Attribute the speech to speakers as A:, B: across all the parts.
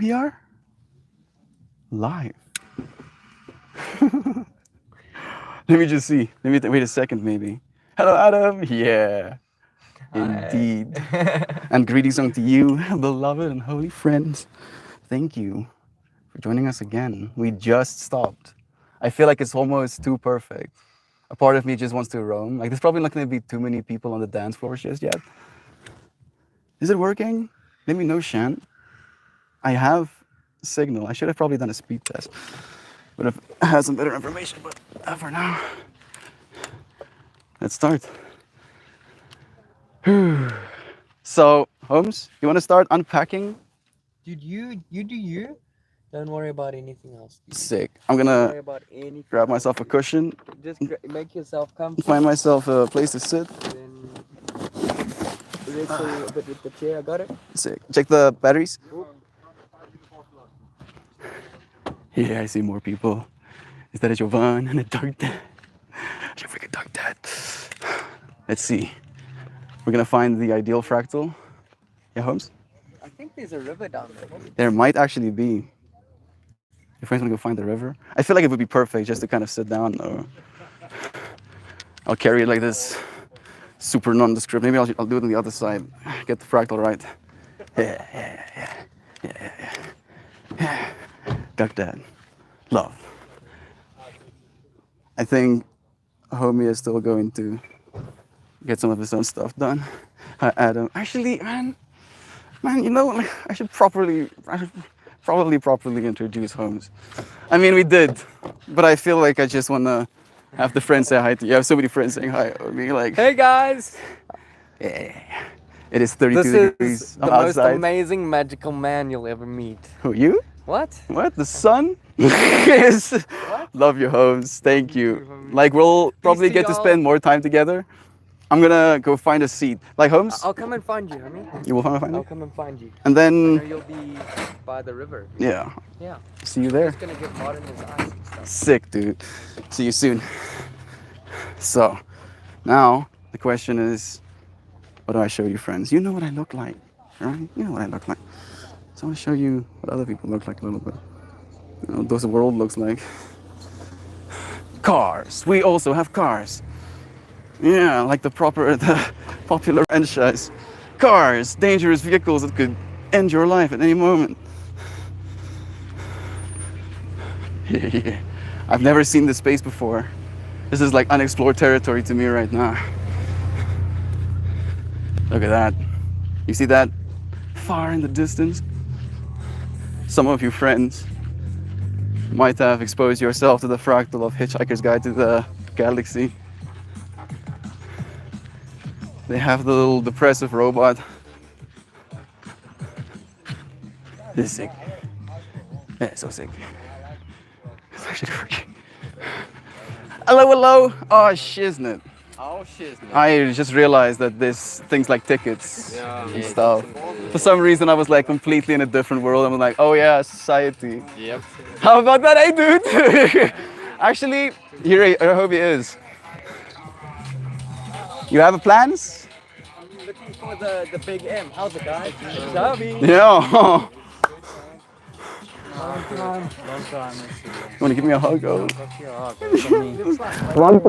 A: We are live. Let me just see. Let me wait a second, maybe. Hello, Adam. Yeah, indeed. And greetings unto you, beloved and holy friends. Thank you for joining us again. We just stopped. I feel like it's almost too perfect. A part of me just wants to roam. Like, there's probably not going to be too many people on the dance floor just yet. Is it working? Let me know, Shan. I have signal. I should have probably done a speed test. Would have had some better information, but for now, let's start. So, Holmes, you want to start unpacking?
B: Dude, you do you. Don't worry about anything else. Dude.
A: Sick. I'm
B: Don't
A: gonna
B: worry about anything.
A: grab myself a cushion,
B: Just make yourself comfortable.
A: find myself a place to sit.
B: Then wrestle a bit with the chair. I got it.
A: Sick. Check the batteries. Yeah, I see more people. Is that a Jovan and a Dark Dad? Your freaking Dark Dad. Let's see. We're gonna find the ideal fractal. Yeah, Holmes?
B: I think there's a river down there.
A: There might actually be. Your friends wanna go find the river? I feel like it would be perfect just to kind of sit down. Or I'll carry it like this. Super nondescript. Maybe I'll do it on the other side. Get the fractal right. Yeah. Dark Dad. Love. I think Homie is still going to get some of his own stuff done. Hi, Adam. Actually, man, you know, like, I should probably properly introduce Holmes. I mean, we did, but I feel like I just want to have the friends say hi to you. I have so many friends saying hi to me. Like,
B: Hey guys!
A: yeah, it is 32
B: This
A: degrees
B: is the most
A: outside.
B: amazing magical man you'll ever meet.
A: Who, you?
B: What?
A: What? The sun? Yes. Love you, Holmes. Thank you. Like, we'll probably
B: to
A: get to
B: y'all.
A: spend more time together. I'm gonna go find a seat. Like, Holmes,
B: I'll come and find you, homie.
A: you will come and find
B: I'll
A: me?
B: come and find you.
A: And
B: I know
A: then,
B: you'll be by the river.
A: yeah,
B: Yeah.
A: see you there.
B: It's gonna get hot in his eyes and stuff.
A: Sick, dude. See you soon. So, now, the question is, what do I show you, friends? You know what I look like, right? You know what I look like. So I want to show you what other people look like a little bit. You know, what the world looks like. Cars. We also have cars. Yeah, like the popular franchise. Cars, dangerous vehicles that could end your life at any moment. Yeah. I've never seen this space before. This is like unexplored territory to me right now. Look at that. You see that far in the distance? Some of you friends might have exposed yourself to the fractal of Hitchhiker's Guide to the Galaxy. They have the little depressive robot. This is sick. Yeah, it's so sick. It's actually working. Hello. Oh, shiznit.
B: Oh shit.
A: I just realized that there's things like tickets and stuff. For some reason, I was like completely in a different world. I was like, oh yeah, society.
B: Yep.
A: How about that, hey, dude? Actually, here I hope he is. You have plans?
B: I'm looking for the big M. How's it, guys? Shabby.
A: Yeah.
B: Long time.
A: You want to give me a hug? Oh.
B: Long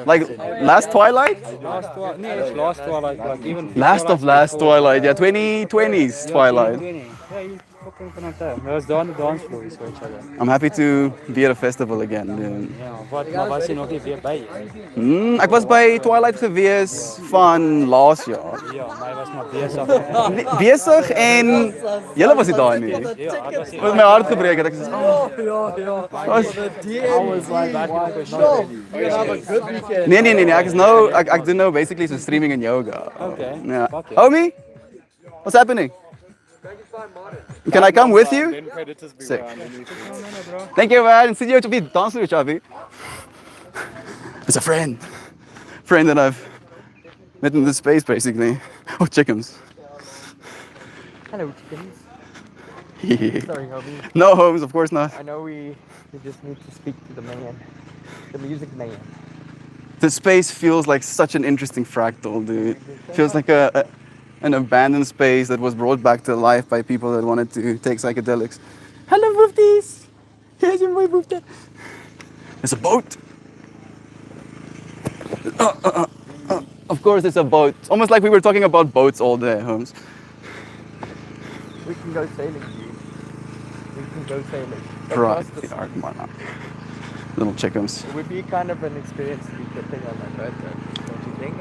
A: Like last Twilight?
C: Last Twilight, like even
A: Last of last Twilight, yeah, 2020's Twilight.
C: Yeah, you fucking vanuit daar. Dat was daar aan de dansvloer, is weet je wel.
A: I'm happy to be at a festival again. Dude.
C: Ja, maar was je nog niet weer bij je?
A: Ek was by Twilight gewees van laas jaar.
C: Ja, maar hij was maar bezig.
A: Besig en julle was nie daar nie.
C: Ja, hij was hier.
A: Met my hart gebreek het. Ek sê, oh, nee. Ek doen nou basically so streaming and yoga.
C: Okay.
A: Yeah.
C: Fuck it.
A: Homie, what's happening? Can I come with you? Sick. Thank you, man. En sien jou op die dansvloer, Chavi. It's a friend that I've met in this space, basically. Oh, chickens.
B: Hello, chickens.
A: Yeah.
B: Sorry, homie.
A: No, Holmes, of course not.
B: I know we just need to speak to the man, the music man.
A: The space feels like such an interesting fractal, dude. Feels like a an abandoned space that was brought back to life by people that wanted to take psychedelics. Hello, Woofties! Here's your boy, Woofter. There's a boat. Of course, it's a boat. It's almost like we were talking about boats all day, Holmes.
B: We can go sailing, dude. We can go sailing. Go
A: Right,
B: past the
A: they
B: sea.
A: are, come on now. Little chickens.
B: It would be kind of an experience to be tripping on that boat, though. Don't you think?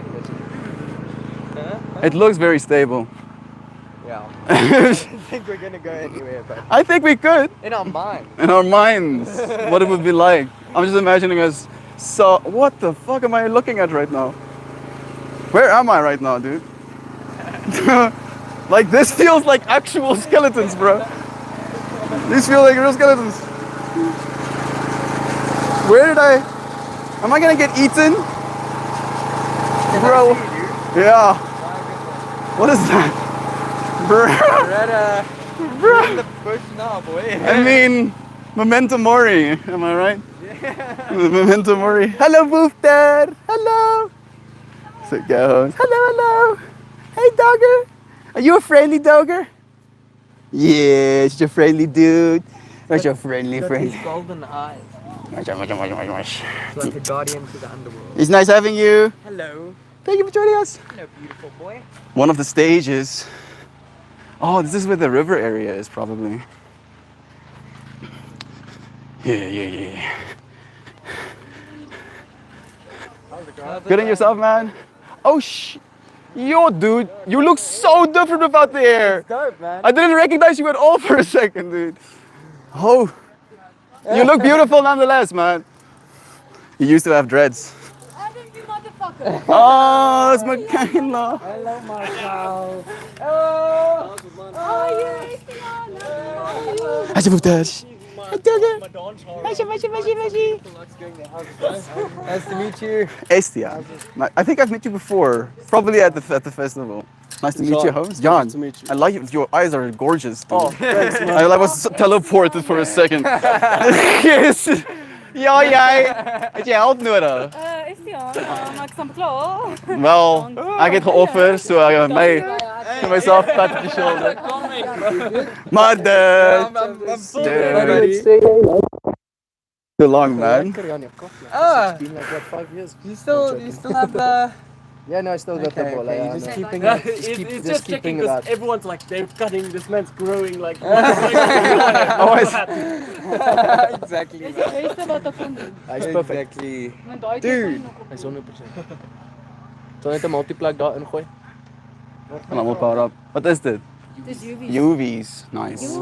B: Huh?
A: It looks very stable.
B: Yeah. I don't think we're gonna go anywhere, but
A: I think we could,
B: in our mind.
A: in our minds, what it would be like. I'm just imagining us. So, what the fuck am I looking at right now? Where am I right now, dude? Like, this feels like actual skeletons, bro. These feel like real skeletons. Where did I? Am I gonna get eaten? Bro. Yeah. What is that? Bro.
B: We're in the bush now, boy.
A: I mean, Memento Mori, am I right? Yeah. Memento Mori. Hello, Woofter. Hello. So it goes. Hello, hello. Hey, dogger. Are you a friendly dogger? Yes, you're a friendly dude. Where's your friendly
B: Got
A: friend?
B: these golden eyes. It's like a guardian to the underworld.
A: It's nice having you.
B: Hello.
A: Thank you for joining us.
B: Hello, beautiful boy.
A: One of the stages. Oh, this is where the river area is, probably. Yeah. Good in yourself, man. Oh, yo, dude, you look so different without the hair.
B: Dope, man.
A: I didn't recognize you at all for a second, dude. Oh, you look beautiful nonetheless, man. You used to have dreads.
D: I think you motherfucker.
A: Oh, it's Michaela.
B: Hello, Marcel.
D: How are you? How are you?
A: How's your mustache?
B: Nice to meet you.
A: Estia. I think I've met you before, probably at the festival. Nice to meet you, Holmes. John.
C: Nice to meet you.
A: I like you. Your eyes are gorgeous. Dude.
C: Oh, thanks, man.
A: I was teleported for a second. Yes. Ja, jij. Het je help nodig?
D: Is die aan? Maar ik sta klaar.
A: Wel, ek het geoffer, so my myself pat op the shoulder. Maar too long, man.
B: Ah,
C: Been like what, 5 years?
B: you still have the.
C: Yeah, no, I still got the ball.
B: Okay,
C: Yeah,
B: you're just
C: no.
B: keeping
C: Yeah,
B: it.
C: it's just checking because everyone's like, they're cutting, this man's growing like.
B: Exactly.
D: Dis die beste wat ek kon doen.
C: Hy's perfect.
B: Exactly.
D: Want daai
B: Dude.
C: Hy's 100%. Sal net 'n multiplug daar ingooi.
A: And I will power up. What is it?
D: Dis UV.
A: UVs. Nice.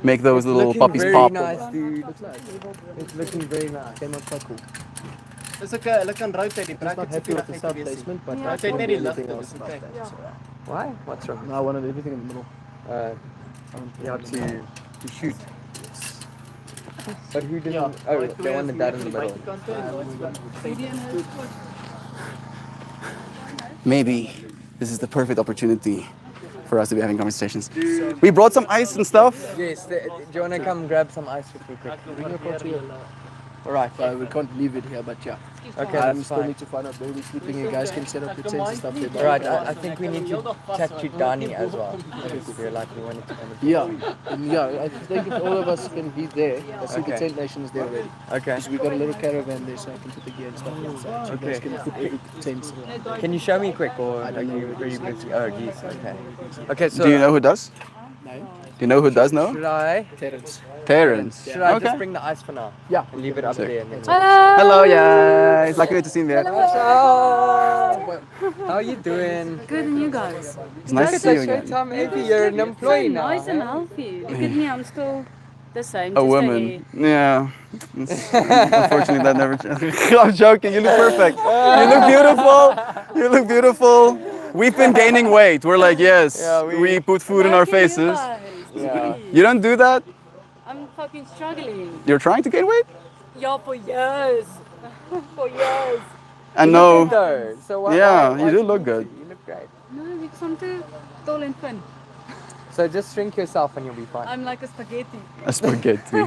A: Make those little
B: Looking
A: puppies
B: very
A: pop.
B: nice, dude.
C: Looks nice. It's looking very nice. Came out quite cool.
E: Dis ook hulle kan rotate die
C: I'm not
E: brackets
C: happy
E: op
C: with the
E: die
C: sound
E: wees.
C: placement, but
D: Yeah.
C: I
E: Rotate
C: want
E: net die
C: everything
E: ligte,
C: else
E: dis
C: about
E: okay.
C: that. So,
B: Why? What's wrong?
C: no, I wanted everything in the middle.
B: Yeah, to shoot. But who didn't? Oh, they wanted that in the middle.
A: Maybe this is the perfect opportunity for us to be having conversations. We brought some ice and stuff.
B: Yes. Do you wanna come grab some ice with me quick?
C: Bring your car to you.
B: Alright.
C: We can't leave it here, but yeah.
B: Okay,
C: I
B: that's
C: still
B: fine.
C: need to find out where we're sleeping. You guys can set up your tents and stuff there. but-
B: Alright, I think we need to chat to Dani as well. Because we're like we wanted to kind of.
C: Yeah, I think if all of us can be there, I see the
B: Okay.
C: tent nation is there already.
B: Okay.
C: We got a little caravan there, so I can put the gear and stuff inside. So you guys
B: Okay.
C: can put every tent.
B: Can you show me quick or are you busy? Oh, geez. Okay. Okay, so
A: Do you know who does?
C: No?
A: Do you know who does know?
B: should I
C: Terrence.
A: Terrence.
B: just bring the ice for now?
C: Yeah.
B: And leave it up
A: Sick.
B: there and then.
A: Hello, yeah. It's lucky to see you there.
B: Oh, how are you doing?
D: Good and you guys.
A: It's nice to see you again.
B: Showtime, maybe you're an employee now.
D: Nice and healthy. Look at me, I'm still the same.
A: A
D: just
A: woman. Yeah. Unfortunately, that never changed. I'm joking. You look perfect. You look beautiful. You look beautiful. We've been gaining weight. We're like, yes,
B: Yeah,
A: we put food in our faces.
B: Yeah.
A: You don't do that?
D: I'm fucking struggling.
A: You're trying to gain weight?
D: Yeah, for years. For years.
A: And no.
B: Though, so why,
A: Yeah,
B: why
A: you do
B: do
A: look good.
B: You look great.
D: No, because I'm too tall and thin.
B: So just shrink yourself and you'll be fine.
D: I'm like a spaghetti.
A: A spaghetti.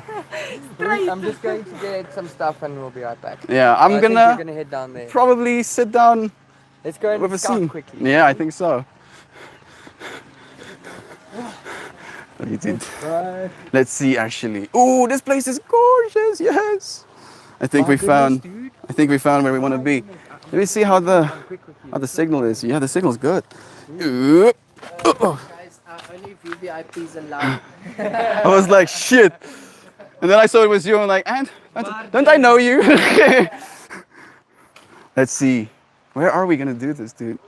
B: I'm just going to get some stuff and we'll be right back.
A: Yeah,
B: I
A: I'm
B: think we're
A: gonna
B: gonna head down there.
A: probably sit down
B: Let's go and
A: with a
B: scout
A: scene.
B: quickly.
A: Yeah, I think so. We did.
B: Right.
A: Let's see actually. Oh, this place is gorgeous. Yes. I think we found. I think we found where we want to be. Let me see how the signal is. Yeah, the signal's good. Oop.
B: Guys, only VVIPs allowed.
A: I was like, shit. And then I saw it was you. I'm like, and don't I know you? Let's see. Where are we gonna do this, dude?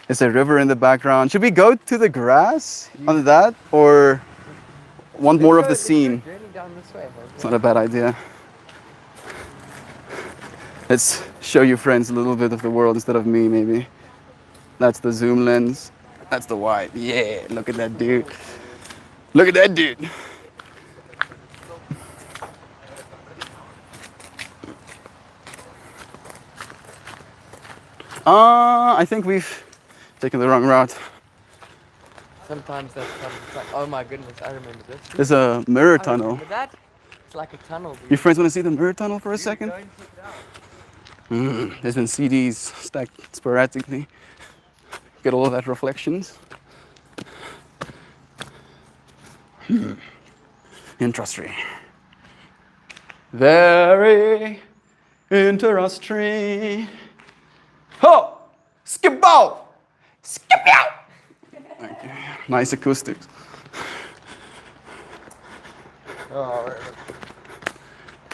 A: There's a river in the background. Should we go to the grass on that, or want more of the scene?
B: Journey down this way.
A: It's not a bad idea. Let's show you friends a little bit of the world instead of me, maybe. That's the zoom lens. That's the wide. Yeah, look at that dude. Look at that dude. I think we've taken the wrong route.
B: Sometimes that comes. It's like, oh my goodness, I remember this.
A: There's a mirror
B: I
A: tunnel.
B: remember that. It's like a tunnel. Dude.
A: Your friends want to see the mirror tunnel for a second?
B: Go and check it out.
A: There's been CDs stacked sporadically. Get all of that reflections. Interesting. Very interesting. Ho! Skip out! Skip out! Okay. Nice acoustics.
B: Oh,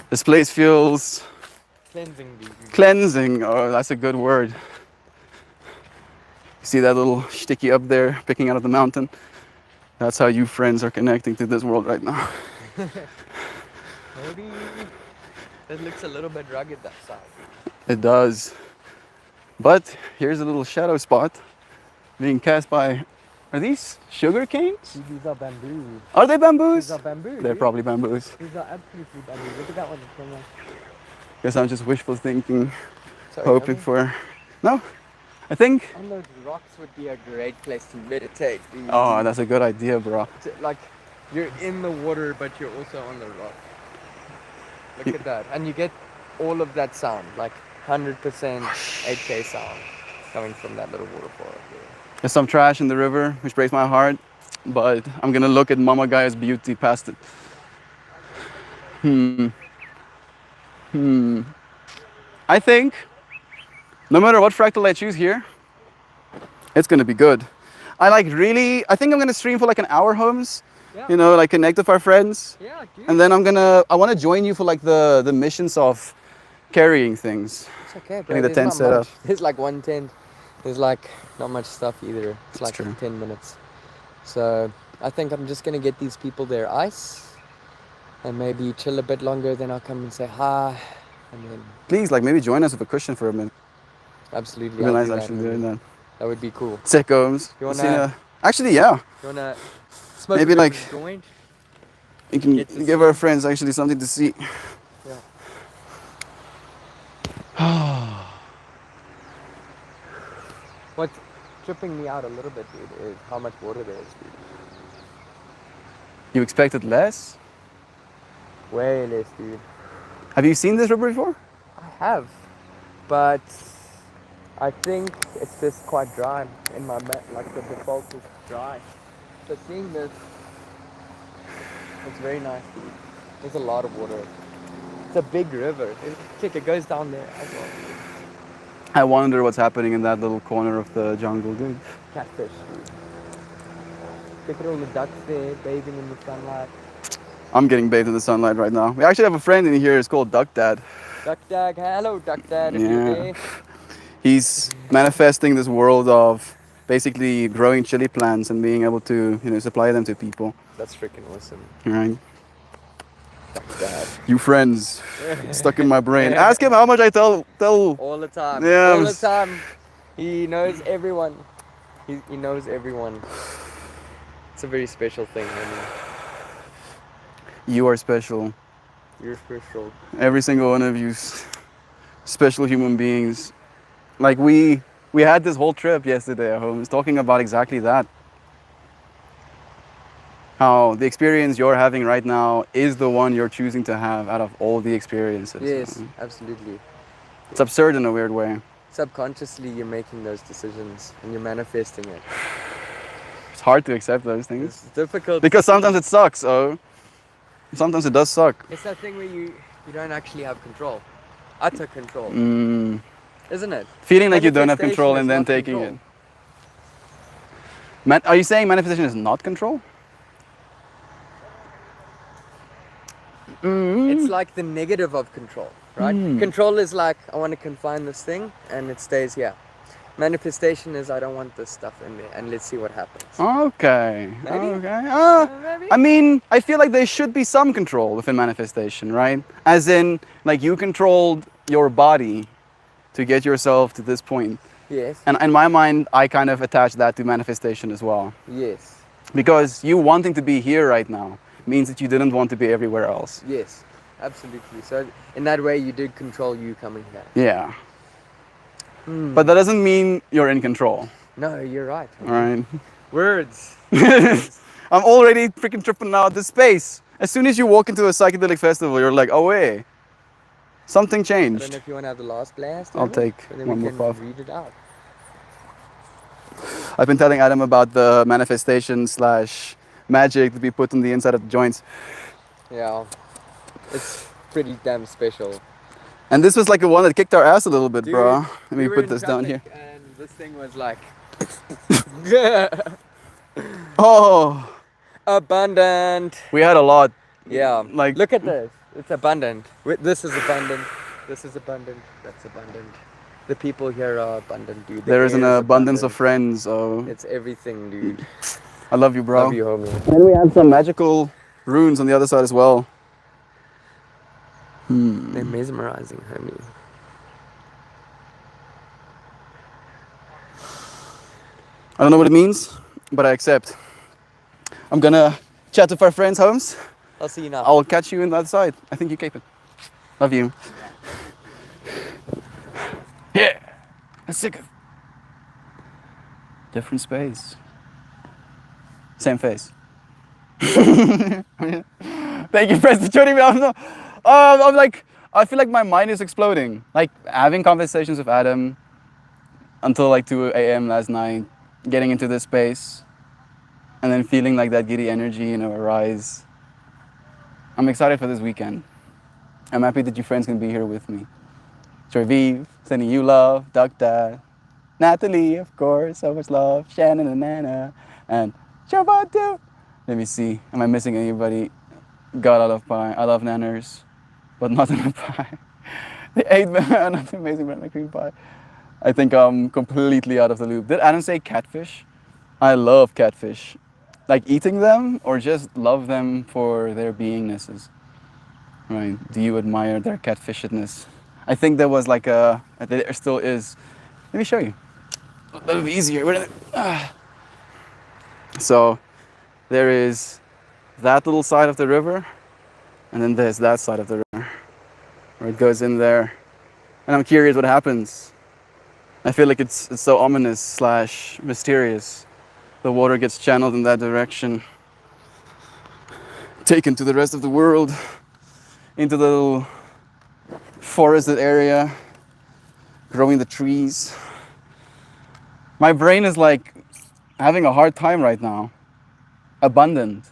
A: This place feels
B: cleansing, dude.
A: cleansing. Oh, that's a good word. See that little sticky up there picking out of the mountain? That's how you friends are connecting to this world right now.
B: Maybe it looks a little bit rugged that side.
A: It does. But here's a little shadow spot being cast by, are these sugar canes?
B: These are bamboo.
A: Are they bamboos?
B: These are bamboo.
A: They're
B: dude.
A: probably bamboos.
B: These are absolutely bamboo. Look at that one. It's like,
A: Guess I'm just wishful thinking,
B: sorry,
A: hoping
B: Tommy.
A: for, no, I think,
B: On those rocks would be a great place to meditate. Dude.
A: oh, that's a good idea, bro.
B: Like you're in the water, but you're also on the rock. Look at that, and you get all of that sound, like 100% 8K sound coming from that little waterfall up there.
A: There's some trash in the river, which breaks my heart, but I'm gonna look at Mama Gaia's beauty past it. I think no matter what fractal I choose here, it's gonna be good. I think I'm gonna stream for like an hour, Holmes.
B: Yeah.
A: You know, like connect with our friends.
B: Yeah, dude.
A: And then I wanna join you for like the missions of carrying things.
B: It's okay, bro.
A: Getting the
B: There's
A: tent
B: not
A: set
B: much.
A: up.
B: There's like one tent. There's like not much stuff either. It's like
A: true.
B: 10 minutes. So I think I'm just gonna get these people their ice and maybe chill a bit longer. Then I'll come and say hi. And then
A: Please, like maybe join us with a cushion for a minute.
B: absolutely.
A: It'd be
B: I'll
A: nice
B: do that,
A: actually
B: man.
A: doing that.
B: That would be cool.
A: Sick, Holmes.
B: You wanna-
A: Christina. Actually, yeah.
B: You wanna smoke
A: Maybe
B: a
A: like-
B: joint?
A: You can
B: Get to
A: give
B: see
A: our friends actually something to see.
B: Yeah. What's tripping me out a little bit, dude, is how much water there is, dude.
A: You expected less?
B: Way less, dude.
A: Have you seen this river before?
B: I have, but I think it's just quite dry in my like the default is dry. So seeing this, it's very nice, dude. There's a lot of water. It's a big river. It goes down there as well.
A: I wonder what's happening in that little corner of the jungle, dude.
B: Catfish, dude. Look at all the ducks there bathing in the sunlight.
A: I'm getting bathed in the sunlight right now. We actually have a friend in here. It's called Duck Dad.
B: Duck Dad, hello Duck Dad. If
A: Yeah.
B: you're there.
A: He's manifesting this world of basically growing chili plants and being able to, supply them to people.
B: That's freaking awesome.
A: Right?
B: Duck Dad.
A: You friends, it's stuck in my brain. Ask him how much I tell.
B: All the time.
A: Yeah,
B: All the time. He knows everyone. He knows everyone. It's a very special thing, man.
A: You are special.
B: You're special.
A: Every single one of you, special human beings. Like we had this whole trip yesterday at home, talking about exactly that. How the experience you're having right now is the one you're choosing to have out of all the experiences.
B: Yes, absolutely.
A: It's absurd in a weird way.
B: Subconsciously, you're making those decisions and you're manifesting it.
A: It's hard to accept those things.
B: It's difficult.
A: Because sometimes it sucks, oh. Sometimes it does suck.
B: It's that thing where you don't actually have control. Utter control. Isn't it?
A: Feeling like you don't have control
B: Manifestation
A: and
B: is
A: then
B: not
A: taking
B: control.
A: it. Are you saying manifestation is not control?
B: It's like the negative of control, right? Control is like, I want to confine this thing and it stays here. Manifestation is, I don't want this stuff in there and let's see what happens.
A: Okay.
B: Maybe.
A: Okay.
B: Maybe.
A: I mean, I feel like there should be some control within manifestation, right? As in, like you controlled your body to get yourself to this point.
B: Yes.
A: And in my mind, I kind of attach that to manifestation as well.
B: Yes.
A: Because you wanting to be here right now means that you didn't want to be everywhere else.
B: Yes. Absolutely. So in that way, you did control you coming here.
A: Yeah. But that doesn't mean you're in control,
B: No, you're right.
A: all right?
B: Words.
A: I'm already freaking tripping out the space. As soon as you walk into a psychedelic festival, you're like, oh wait, something
B: I don't know
A: changed.
B: if you want to have the last blast.
A: I'll
B: of it,
A: take
B: and then
A: one
B: we
A: more
B: can
A: puff.
B: read it out.
A: I've been telling Adam about the manifestation slash magic to be put on the inside of the joints.
B: Yeah. It's pretty damn special.
A: And this was like the one that kicked our ass a little bit,
B: Dude,
A: bro. Let me
B: we were
A: put
B: in
A: this down here.
B: traffic And this thing was like
A: Oh,
B: abundant.
A: we had a lot.
B: Yeah.
A: Like-
B: look at this. It's abundant. This is abundant. This is abundant. That's abundant. The people here are abundant, dude. The
A: There is an
B: air
A: abundance of
B: abundant.
A: friends. Oh,
B: It's everything, dude.
A: I love you, bro.
B: Love you, homie.
A: And we have some magical runes on the other side as well.
B: They're mesmerizing, homie.
A: I don't know what it means, but I accept. I'm gonna chat with our friends' homes.
B: I'll see you now.
A: I'll catch you on the other side. I think you cape it. Love you. Yeah. That's sick. Different space. Same face. Thank you, friends, for joining me. I'm like, I feel like my mind is exploding. Like having conversations with Adam until like 2 a.m. last night, getting into this space, and then feeling like that giddy energy, arise. I'm excited for this weekend. I'm happy that you friends can be here with me. Jorviv, sending you love, Dr. Natalie, of course, so much love, Shannon and Nana, and Shabatu. Let me see, am I missing anybody? God, I love pie. I love nanners, but not in a pie. They ate not amazing banana cream pie. I think I'm completely out of the loop. Did Adam say catfish? I love catfish. Like eating them or just love them for their beingnesses? Right, do you admire their catfishedness? I think there was like there still is. Let me show you. That'll be easier, wouldn't it? So there is that little side of the river, and then there's that side of the river, where it goes in there. And I'm curious what happens. I feel like it's so ominous slash mysterious. The water gets channeled in that direction, taken to the rest of the world, into the little forested area, growing the trees. My brain is like having a hard time right now. Abundant.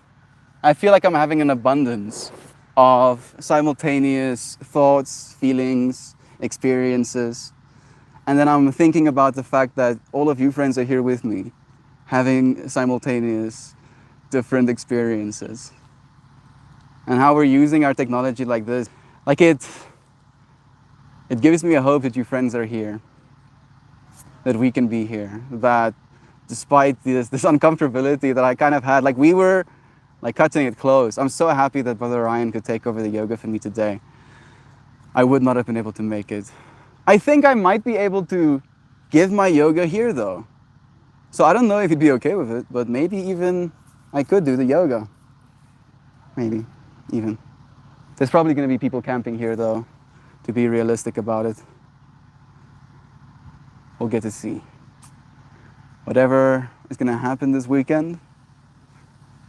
A: I feel like I'm having an abundance of simultaneous thoughts, feelings, experiences. And then I'm thinking about the fact that all of you friends are here with me, having simultaneous different experiences. And how we're using our technology like this. Like it gives me a hope that you friends are here, that we can be here, that despite this uncomfortability that I kind of had, like we were like cutting it close. I'm so happy that Brother Ryan could take over the yoga for me today. I would not have been able to make it. I think I might be able to give my yoga here though. So I don't know if he'd be okay with it, but maybe even I could do the yoga. Maybe even. There's probably going to be people camping here though, to be realistic about it. We'll get to see. Whatever is going to happen this weekend,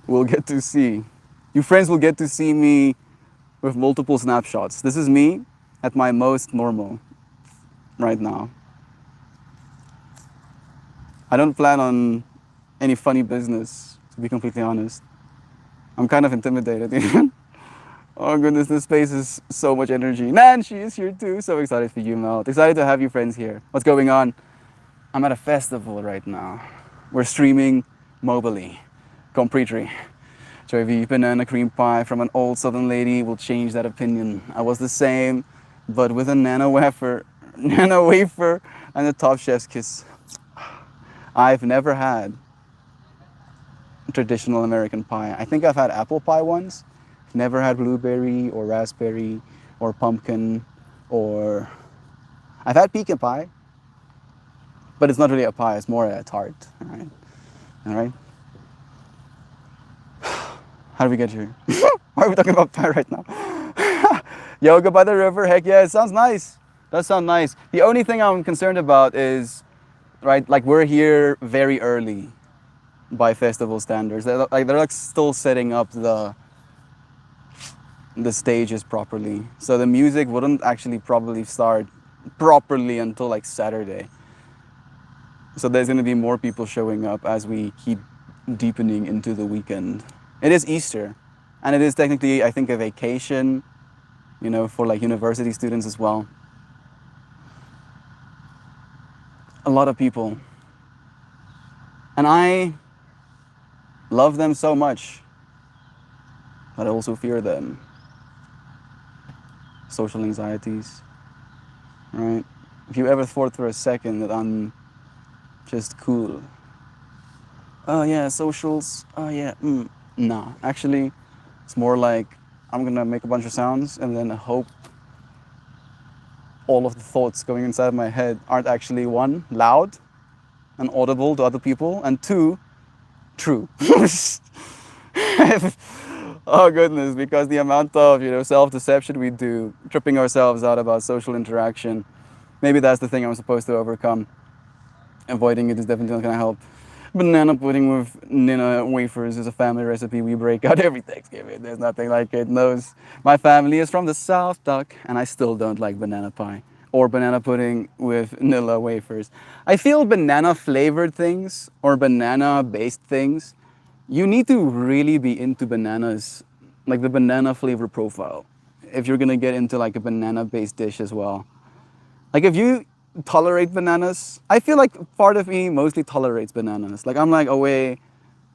A: we'll get to see. You friends will get to see me with multiple snapshots. This is me at my most normal right now. I don't plan on any funny business, to be completely honest. I'm kind of intimidated even. Oh goodness, this space is so much energy. Nancy is here too. So excited for you, Mel. Excited to have you friends here. What's going on? I'm at a festival right now. We're streaming mobily. Compretry. Joey banana cream pie from an old southern lady will change that opinion. I was the same, but with a nano wafer, and a top chef's kiss. I've never had traditional American pie. I think I've had apple pie once. Never had blueberry or raspberry or pumpkin or... I've had pecan pie, but it's not really a pie, it's more a tart, all right? How did we get here? Why are we talking about pie right now? Yoga by the river, heck yeah, it sounds nice. Does sound nice. The only thing I'm concerned about is, right, like we're here very early by festival standards. They're still setting up the stages properly. So the music wouldn't actually probably start properly until like Saturday. So there's going to be more people showing up as we keep deepening into the weekend. It is Easter, and it is technically, I think, a vacation, you know, for like university students as well. A lot of people. And I love them so much, but I also fear them. Social anxieties, right? If you ever thought for a second that I'm just cool. Oh yeah, socials, oh yeah, nah. Actually, it's more like I'm gonna make a bunch of sounds and then hope all of the thoughts going inside my head aren't actually, one, loud and audible to other people, and two, true. Oh goodness, because the amount of, you know, self-deception we do, tripping ourselves out about social interaction, maybe that's the thing I'm supposed to overcome. Avoiding it is definitely not gonna help. Banana pudding with Nina wafers is a family recipe we break out every Thanksgiving. There's nothing like it. My family is from the South, Duck, and I still don't like banana pie or banana pudding with Nilla wafers. I feel banana flavored things or banana based things, you need to really be into bananas, like the banana flavor profile, if you're gonna get into like a banana based dish as well. Like if you tolerate bananas, I feel like part of me mostly tolerates bananas. Like I'm like, oh wait,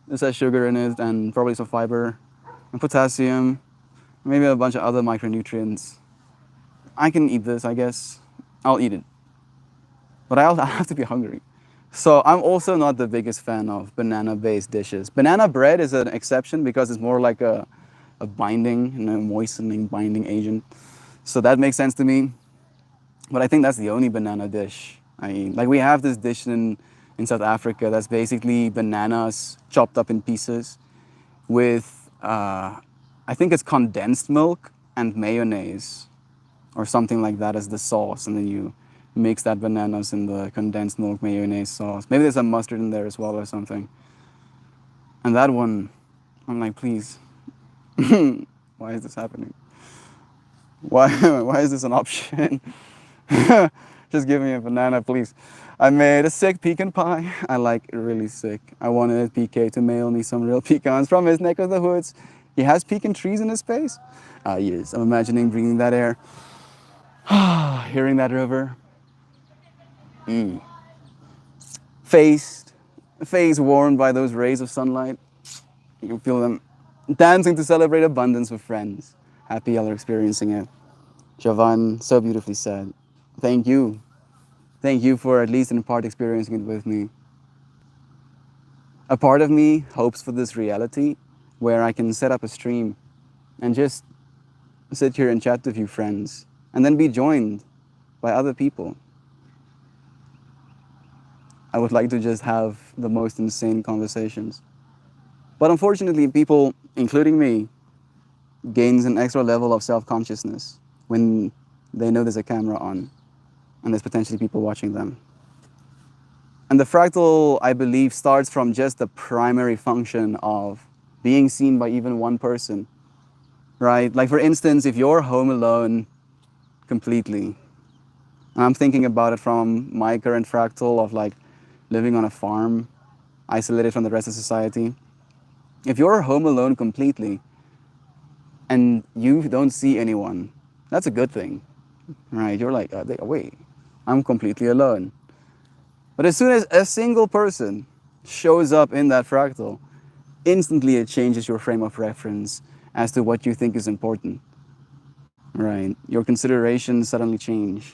A: this has sugar in it and probably some fiber and potassium, maybe a bunch of other micronutrients. I can eat this, I guess. I'll eat it. But I have to be hungry. So I'm also not the biggest fan of banana-based dishes. Banana bread is an exception because it's more like a binding, you know, moistening binding agent. So that makes sense to me. But I think that's the only banana dish I eat. Like we have this dish in South Africa that's basically bananas chopped up in pieces with, I think it's condensed milk and mayonnaise or something like that as the sauce. And then you mix that bananas in the condensed milk mayonnaise sauce. Maybe there's some mustard in there as well or something. And that one, I'm like, please, why is this happening? Why is this an option? Just give me a banana, please. I made a sick pecan pie. I like it really sick. I wanted PK to mail me some real pecans from his neck of the woods. He has pecan trees in his space? Yes, I'm imagining breathing that air. Hearing that river. Face warmed by those rays of sunlight. You can feel them dancing to celebrate abundance with friends. Happy y'all are experiencing it. Javan, so beautifully said. Thank you. Thank you for at least in part experiencing it with me. A part of me hopes for this reality where I can set up a stream and just sit here and chat with you friends and then be joined by other people. I would like to just have the most insane conversations. But unfortunately, people, including me, gains an extra level of self-consciousness when they know there's a camera on and there's potentially people watching them. And the fractal, I believe, starts from just the primary function of being seen by even one person, right? Like for instance, if you're home alone completely, and I'm thinking about it from my current fractal of like living on a farm isolated from the rest of society. If you're home alone completely and you don't see anyone, that's a good thing, right? You're like, wait, I'm completely alone. But as soon as a single person shows up in that fractal, instantly it changes your frame of reference as to what you think is important, right? Your considerations suddenly change.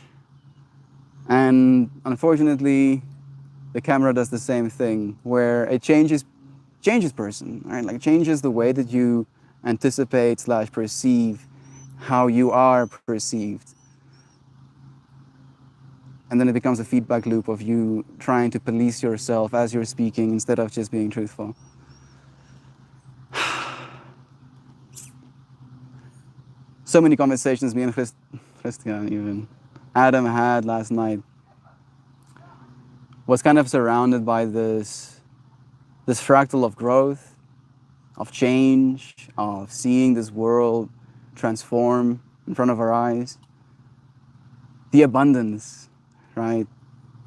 A: And unfortunately, the camera does the same thing, where it changes person, right? Like, changes the way that you anticipate / perceive how you are perceived. And then it becomes a feedback loop of you trying to police yourself as you're speaking instead of just being truthful. So many conversations me and Christian, even Adam, had last night was kind of surrounded by this fractal of growth, of change, of seeing this world transform in front of our eyes. The abundance, right?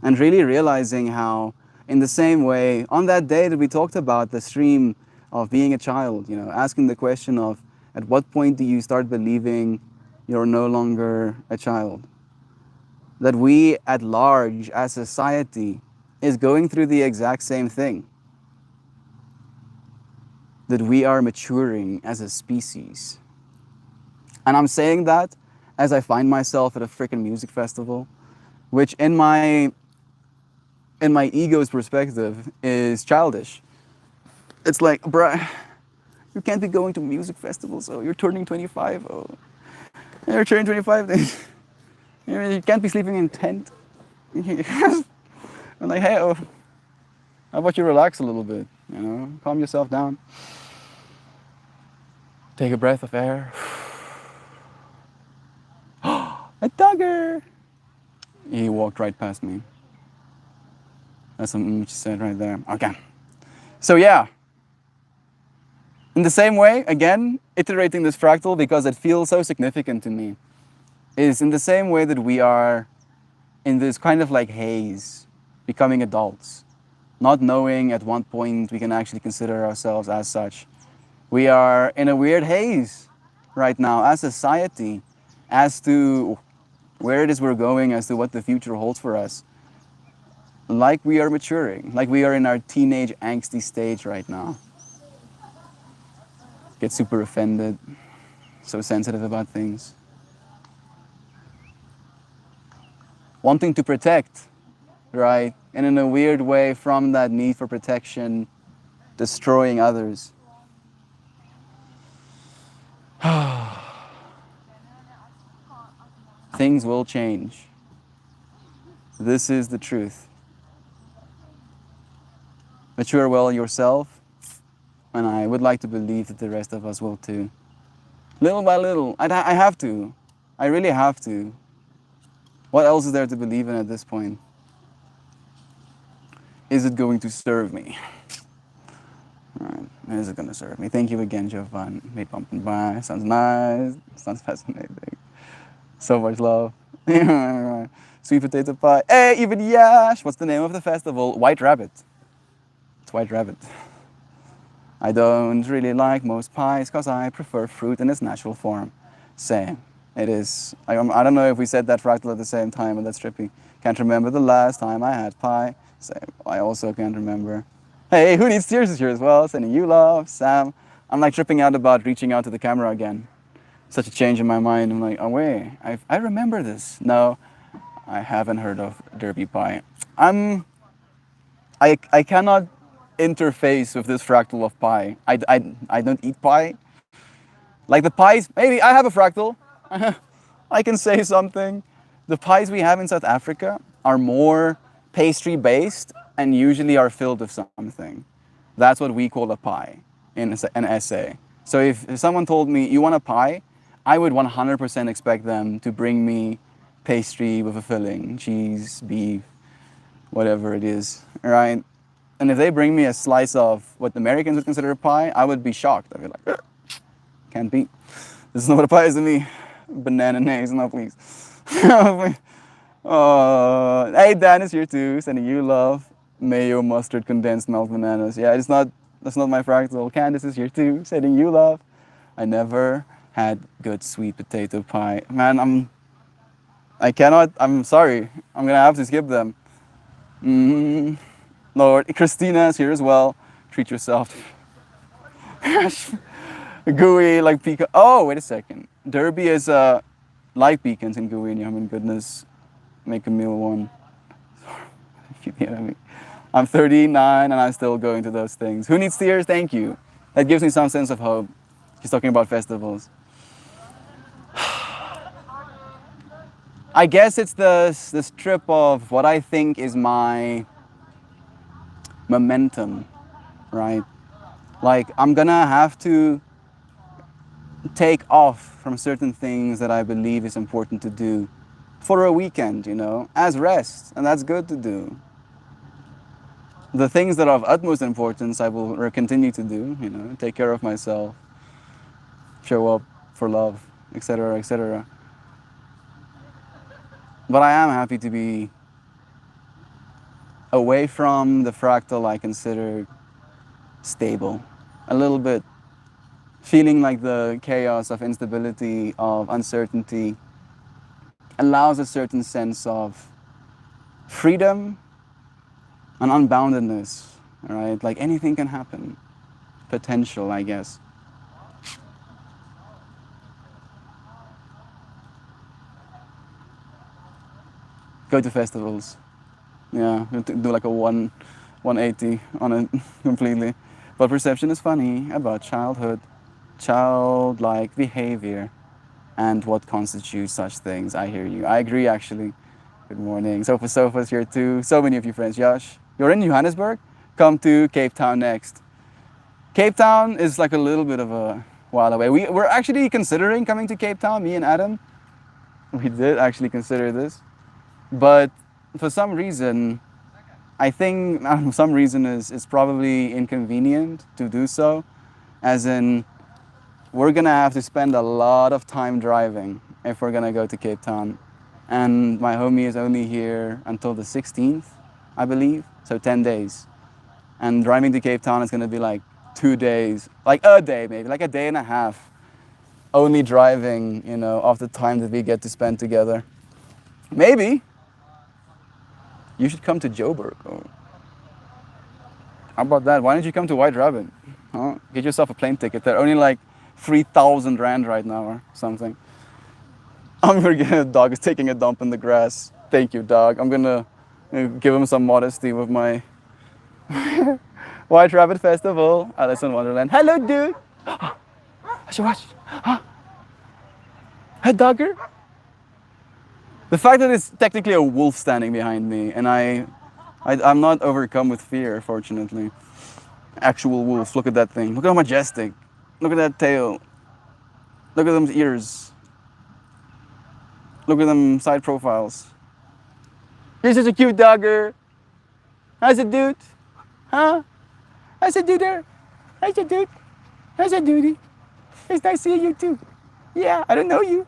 A: And really realizing how, in the same way, on that day that we talked about the stream of being a child, asking the question of, at what point do you start believing you're no longer a child? That we at large, as society, is going through the exact same thing. That we are maturing as a species. And I'm saying that as I find myself at a freaking music festival, which in my ego's perspective is childish. It's like, bruh, you can't be going to music festivals, so you're turning 25. Oh, you're turning 25, then you can't be sleeping in a tent. I'm like, hey, how about you relax a little bit, calm yourself down. Take a breath of air. A dogger! He walked right past me. That's something she said right there. Okay. So yeah. In the same way, again, iterating this fractal because it feels so significant to me, is in the same way that we are in this kind of like haze, becoming adults, not knowing at what point we can actually consider ourselves as such. We are in a weird haze right now as a society as to where it is we're going, as to what the future holds for us. Like we are maturing, like we are in our teenage angsty stage right now. Get super offended, so sensitive about things. Wanting to protect, right? And in a weird way, from that need for protection, destroying others. Things will change. This is the truth. Mature well yourself, and I would like to believe that the rest of us will too. Little by little, I have to. I really have to. What else is there to believe in at this point? Is it going to serve me? All right, is it going to serve me? Thank you again, Jovan. Made pumpkin pie. Sounds nice. Sounds fascinating. So much love. Sweet potato pie. Hey, even Yash. What's the name of the festival? White Rabbit. It's White Rabbit. I don't really like most pies because I prefer fruit in its natural form. Same. It is. I don't know if we said that fractal at the same time, but that's trippy. Can't remember the last time I had pie. Same. I also can't remember. Hey, who needs tears here as well? Sending you love, Sam. I'm like tripping out about reaching out to the camera again. Such a change in my mind. I'm like, oh wait, I remember this. No, I haven't heard of Derby pie. I cannot interface with this fractal of pie. I don't eat pie. Like the pies, maybe I have a fractal. I can say something. The pies we have in South Africa are more pastry based and usually are filled with something. That's what we call a pie in an essay. So if someone told me, you want a pie? I would 100% expect them to bring me pastry with a filling, cheese, beef, whatever it is, right? And if they bring me a slice of what the Americans would consider a pie, I would be shocked. I'd be like, can't be. This is not what a pie is to me. Banana nays, no please. Hey, Dan is here too, sending you love. mayo, mustard, condensed milk, bananas. Yeah, that's not my fractal. Candace is here too, sending you love. I never had good sweet potato pie. Man, I'm sorry. I'm gonna have to skip them. Lord, Christina's here as well. Treat yourself. Gooey, like pecan. Oh, wait a second. Derby is like pecans and gooey, and you mean goodness, make a meal one. You know what I mean? I'm 39 and I'm still going to those things. Who needs tears? Thank you. That gives me some sense of hope. He's talking about festivals. I guess it's the strip of what I think is my momentum, right? Like, I'm gonna have to take off from certain things that I believe is important to do for a weekend, you know, as rest, and that's good to do. The things that are of utmost importance, I will continue to do, you know, take care of myself, show up for love, etc., etc. But I am happy to be away from the fractal I consider stable, a little bit, feeling like the chaos of instability, of uncertainty, allows a certain sense of freedom and unboundedness, right? Like anything can happen. Potential, I guess. Go to festivals. Yeah, do like a 180 on it completely. But perception is funny about childhood, childlike behavior, and what constitutes such things. I hear you. I agree, actually. Good morning. Sofa's here too. So many of you friends. Josh, you're in Johannesburg? Come to Cape Town next. Cape Town is like a little bit of a while away. We're actually considering coming to Cape Town, me and Adam. We did actually consider this. But for some reason, I think some reason is probably inconvenient to do so. As in, we're gonna have to spend a lot of time driving if we're gonna go to Cape Town. And my homie is only here until the 16th, I believe, so 10 days. And driving to Cape Town is gonna be like 2 days, like a day maybe, like a day and a half. Only driving, you know, of the time that we get to spend together. Maybe you should come to Joburg. Or how about that? Why don't you come to White Rabbit? Huh? Get yourself a plane ticket. They're only like 3,000 Rand right now or something. The dog is taking a dump in the grass. Thank you, dog. I'm gonna give him some modesty with my White Rabbit Festival, Alice in Wonderland. Hello, dude. I should watch. Huh? Hey, dogger. The fact that it's technically a wolf standing behind me, and I'm not overcome with fear, fortunately. Actual wolf. Look at that thing. Look how majestic. Look at that tail. Look at them ears. Look at them side profiles. You're such a cute dogger. How's it, dude? Huh? How's it, dude there? How's it, dude? How's it, duty? It's nice seeing you, too. Yeah, I don't know you.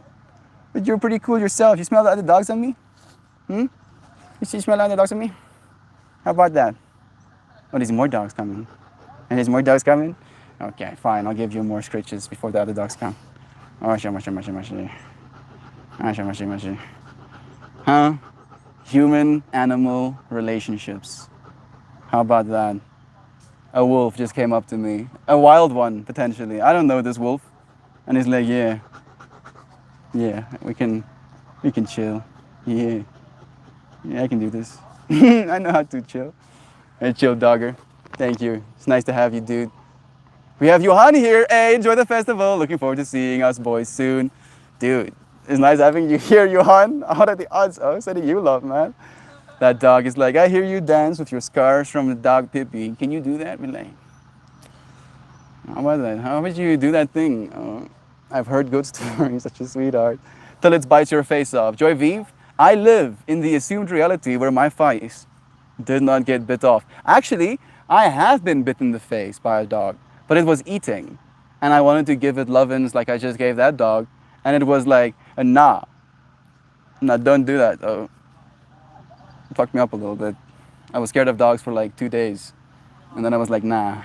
A: But you're pretty cool yourself. You smell the other dogs on me? You smell the other dogs on me? How about that? Oh, there's more dogs coming. And there's more dogs coming? Okay, fine. I'll give you more scritches before the other dogs come. Oh, Huh? Human-animal relationships. How about that? A wolf just came up to me. A wild one, potentially. I don't know this wolf. And he's like, yeah, we can chill. Yeah, I can do this. I know how to chill. Hey, chill dogger. Thank you. It's nice to have you, dude. We have Johan here. Hey, enjoy the festival. Looking forward to seeing us boys soon. Dude, it's nice having you here, Johan. What are the odds? Oh, sending you love, man. That dog is like, I hear you dance with your scars from the dog Pippi. Can you do that? We're like, how about that? How would you do that thing? Oh, I've heard good stories, such a sweetheart. Till it bites your face off. Joy Vive, I live in the assumed reality where my face did not get bit off. Actually, I have been bitten in the face by a dog, but it was eating. And I wanted to give it lovin's like I just gave that dog. And it was like, nah, don't do that. Oh, it fucked me up a little bit. I was scared of dogs for like 2 days. And then I was like, nah.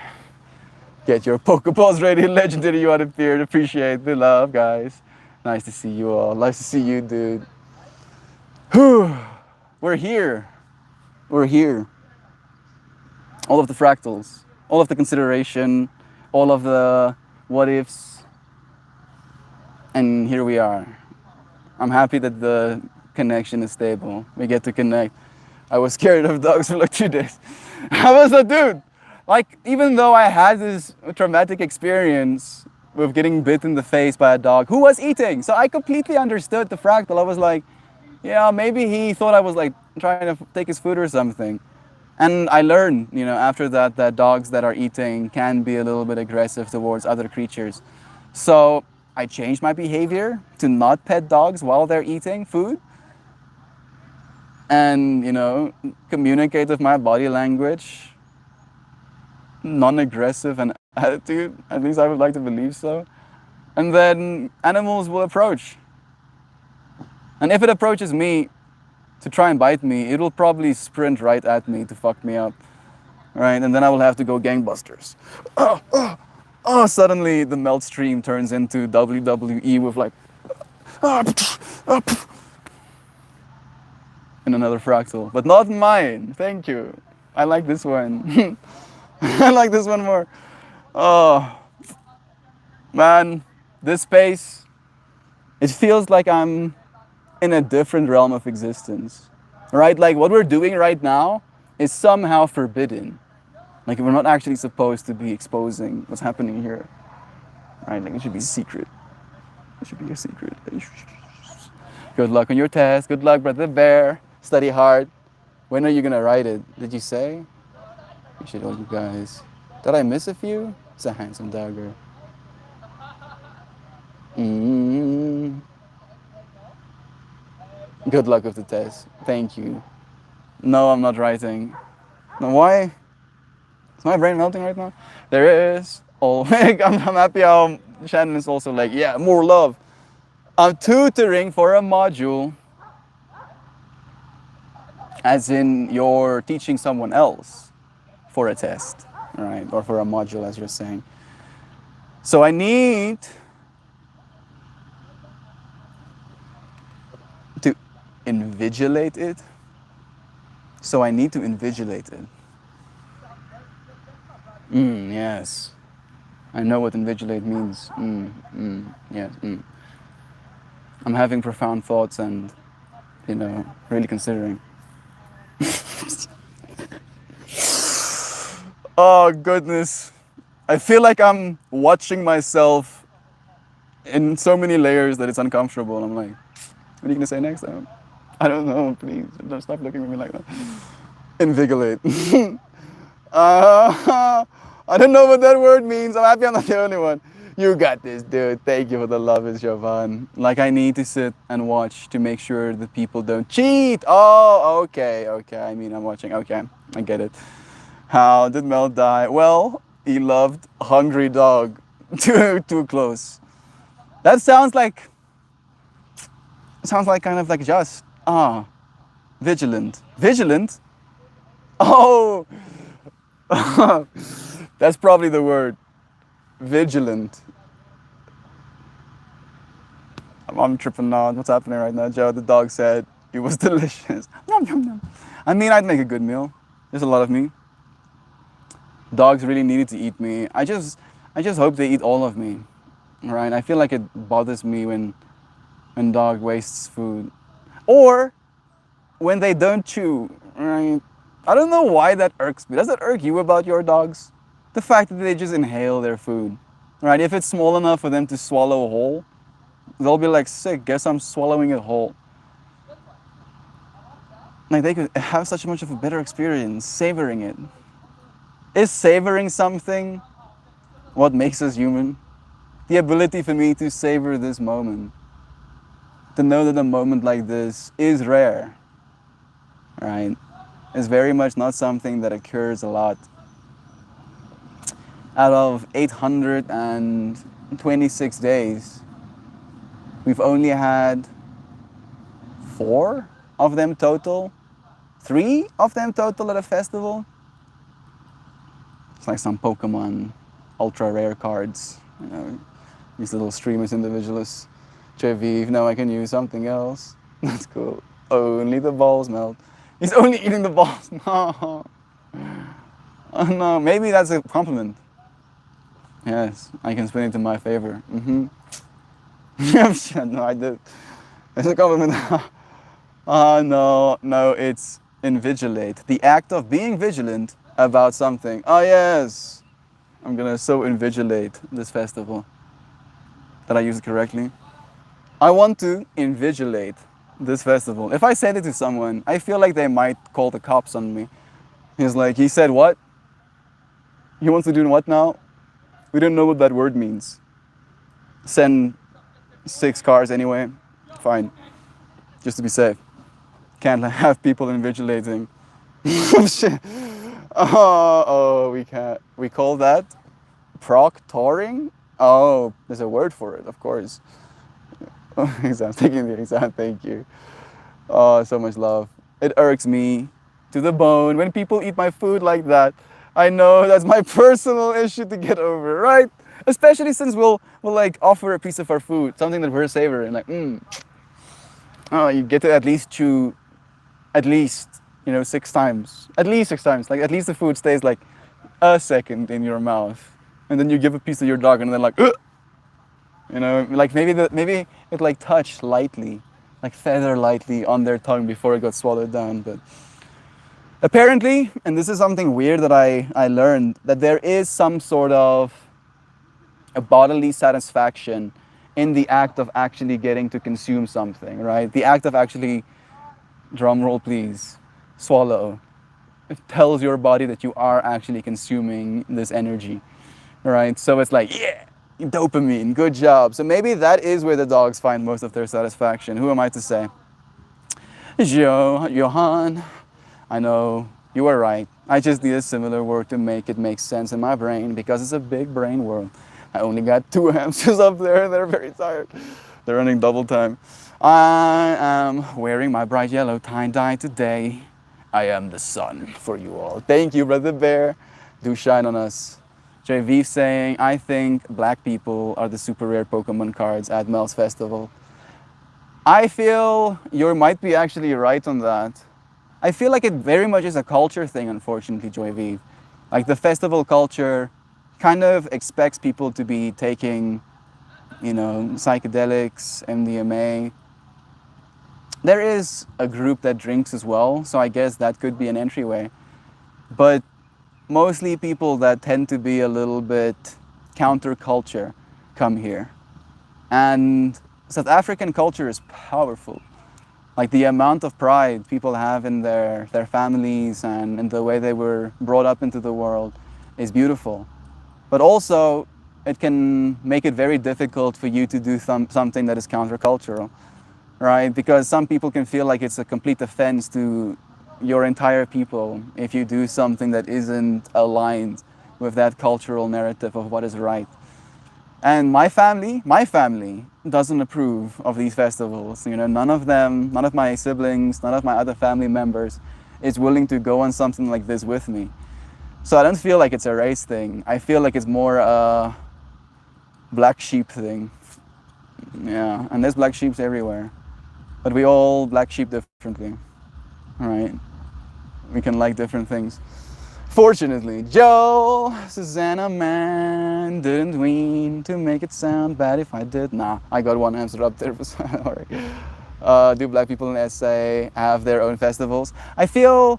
A: Get your Pokeballs ready, legendary, you appeared. Appreciate the love, guys. Nice to see you all. Nice to see you, dude. Whew. We're here. We're here. All of the fractals, all of the consideration, all of the what ifs. And here we are. I'm happy that the connection is stable. We get to connect. I was scared of dogs for like 2 days. I was a dude. Like, even though I had this traumatic experience with getting bit in the face by a dog who was eating, so I completely understood the fractal. I was like, yeah, maybe he thought I was like trying to take his food or something. And I learned, you know, after that, that dogs that are eating can be a little bit aggressive towards other creatures. So I changed my behavior to not pet dogs while they're eating food. And, you know, communicate with my body language. Non-aggressive and attitude, at least I would like to believe so. And then animals will approach. And if it approaches me to try and bite me, it'll probably sprint right at me to fuck me up. Right? And then I will have to go gangbusters. Suddenly the melt stream turns into WWE with like in another fractal. But not mine. Thank you. I like this one. I like this one more. Oh, man, this space, it feels like I'm in a different realm of existence, right? Like what we're doing right now is somehow forbidden. Like we're not actually supposed to be exposing what's happening here, right? Like it should be secret. It should be a secret. Good luck on your test. Good luck, brother bear. Study hard. When are you gonna write it? Did you say? Appreciate all you guys. Did I miss a few? It's a handsome dagger. Good luck with the test. Thank you. No, I'm not writing. No, why? Is my brain melting right now? There is. Oh, I'm happy how Shannon is also like, yeah, more love. I'm tutoring for a module. As in, you're teaching someone else for a test, right? Or for a module, as you're saying. So I need to invigilate it. So I need to invigilate it. Yes. I know what invigilate means. Yes. I'm having profound thoughts and, you know, really considering. Oh, goodness. I feel like I'm watching myself in so many layers that it's uncomfortable. And I'm like, what are you going to say next time? I don't know, please. Don't stop looking at me like that. Invigilate. I don't know what that word means. I'm happy I'm not the only one. You got this, dude. Thank you for the love, it's Jovan. Like, I need to sit and watch to make sure that people don't cheat. Oh, okay. I mean, I'm watching. Okay, I get it. How did Mel die? Well, he loved hungry dog. Too close. That sounds like kind of like just. Vigilant. Vigilant? Oh, that's probably the word. Vigilant. I'm tripping out. What's happening right now, Joe? The dog said it was delicious. Nom, nom, nom. I mean, I'd make a good meal. There's a lot of me. Dogs really needed to eat me. I just hope they eat all of me, right? I feel like it bothers me when dog wastes food, or when they don't chew, right? I don't know why that irks me. Does that irk you about your dogs? The fact that they just inhale their food, right? If it's small enough for them to swallow whole, they'll be like, sick, guess I'm swallowing it whole. Like they could have such much of a better experience savoring it. Is savoring something what makes us human? The ability for me to savor this moment. To know that a moment like this is rare, right? Is very much not something that occurs a lot. Out of 826 days, we've only had 4 of them total 3 of them total at a festival. It's like some Pokemon ultra rare cards. You know, these little streamers individualists. JV, no, I can use something else. That's cool. Only the balls melt. He's only eating the balls. No. Oh no, maybe that's a compliment. Yes, I can spin it in my favor. No, I did. It's a compliment. No, it's invigilate. The act of being vigilant about something. Oh yes, I'm gonna so invigilate this festival. Did I use it correctly? I want to invigilate this festival. If I said it to someone, I feel like they might call the cops on me. He's like, he said what? He wants to do what now? We don't know what that word means. Send 6 cars anyway. Fine. Just to be safe. Can't have people invigilating. Shit. Oh, we can't. We call that proctoring? Oh, there's a word for it, of course. Exam, taking the exam, thank you. Oh, so much love. It irks me to the bone when people eat my food like that. I know that's my personal issue to get over, right? Especially since we'll like offer a piece of our food, something that we're savoring, like, Oh, you get to at least chew, 6 times. At least 6 times. Like, at least the food stays like a second in your mouth. And then you give a piece to your dog and they're like, ugh! Like maybe it like touched lightly, like feather lightly on their tongue before it got swallowed down. But apparently, and this is something weird that I learned, that there is some sort of a bodily satisfaction in the act of actually getting to consume something, right? The act of actually, drum roll please, swallow. It tells your body that you are actually consuming this energy, right? So it's like, yeah, dopamine, good job. So maybe that is where the dogs find most of their satisfaction. Who am I to say? Johan, I know you were right. I just need a similar word to make it make sense in my brain because it's a big brain world. I only got 2 hamsters up there. They're very tired. They're running double time. I am wearing my bright yellow tie-dye today. I am the sun for you all. Thank you, Brother Bear. Do shine on us. JV saying, I think black people are the super rare Pokemon cards at Mel's Festival. I feel you might be actually right on that. I feel like it very much is a culture thing, unfortunately, JV. Like the festival culture kind of expects people to be taking, psychedelics, MDMA. There is a group that drinks as well, so I guess that could be an entryway. But mostly people that tend to be a little bit counterculture come here. And South African culture is powerful. Like the amount of pride people have in their families and in the way they were brought up into the world is beautiful. But also, it can make it very difficult for you to do something that is countercultural, right? Because some people can feel like it's a complete offense to your entire people if you do something that isn't aligned with that cultural narrative of what is right. And my family doesn't approve of these festivals. None of my siblings, none of my other family members is willing to go on something like this with me. So I don't feel like it's a race thing. I feel like it's more a black sheep thing. Yeah, and there's black sheeps everywhere. But we all black sheep differently, all right? We can like different things. Fortunately, Joe, Susanna, man, didn't mean to make it sound bad if I did. Nah, I got 1 answer up there. All right. Do black people in SA have their own festivals? I feel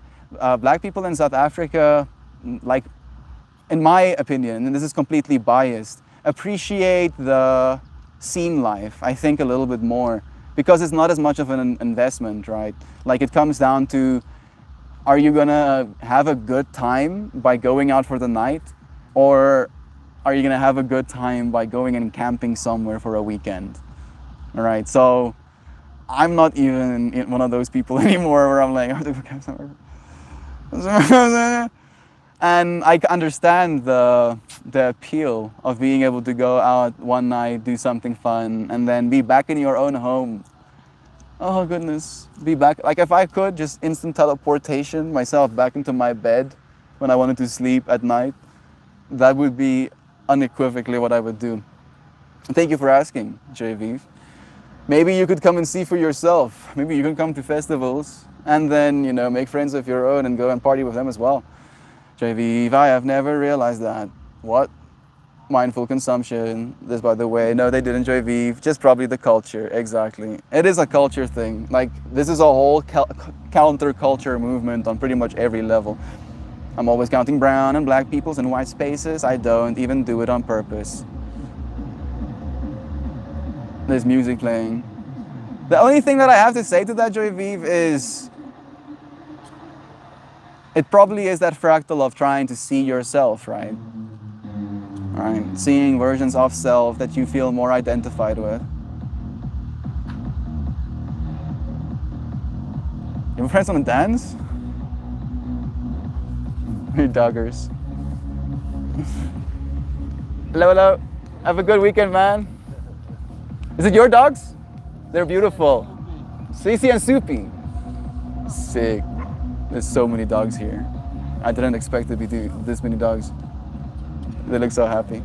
A: black people in South Africa, like, in my opinion, and this is completely biased, appreciate the scene life, I think, a little bit more because it's not as much of an investment, right? Like, it comes down to, are you gonna have a good time by going out for the night, or are you gonna have a good time by going and camping somewhere for a weekend? All right, so I'm not even one of those people anymore where I'm like, I have to go camp somewhere. And I understand the appeal of being able to go out one night, do something fun, and then be back in your own home Oh goodness, be back. Like if I could, just instant teleportation myself back into my bed when I wanted to sleep at night, that would be unequivocally what I would do. Thank you for asking, JV. Maybe you could come and see for yourself. Maybe you can come to festivals and then, you know, make friends of your own and go and party with them as well. JV, I have never realized that. What? Mindful consumption. This, by the way, no, they didn't enjoy Vive, just probably the culture. Exactly. It is a culture thing. Like, this is a whole counter-culture movement on pretty much every level. I'm always counting brown and black peoples in white spaces. I don't even do it on purpose. There's music playing. The only thing that I have to say to that, Joy Vive, is it probably is that fractal of trying to see yourself, right? Right? Seeing versions of self that you feel more identified with. You have friends on the dance? Hey, doggers. Hello, hello. Have a good weekend, man. Is it your dogs? They're beautiful. Cece and Soupy. Sick. There's so many dogs here. I didn't expect to be this many dogs. They look so happy.